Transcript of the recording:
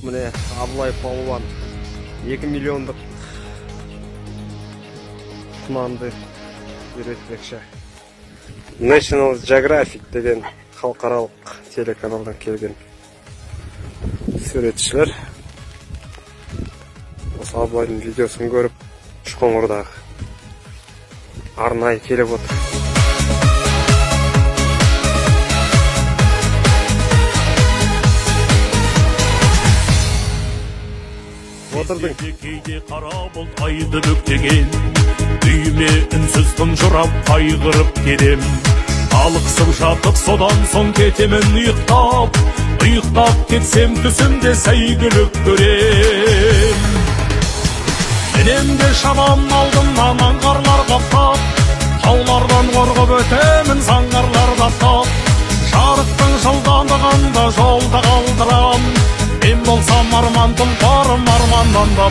Міне Абылай палуан 2 миллиондық тұманды үйретпекші. National Geographic деген халықаралық телеканалдан келген суретшілер. Осы Абылайдың видеосын көріп, Шоқоңырдағы арнайы келіп отыр. Отырдың. Кейде қара бұлт айды бүктеген, үйіме үнсіз тұнжырап қайғырып келем. Алықсып жатып содан соң кетемін ұйықтап кетсем түсімде сәйгүлік көрем. Менемде шабам алдымнан аңғарлар қаптап, таулардан қорғып өтемін заңғарлар таптап. Жарықтың жылдамдығында жолда қалдырам, мен болсам арман тұлпарым арманнан да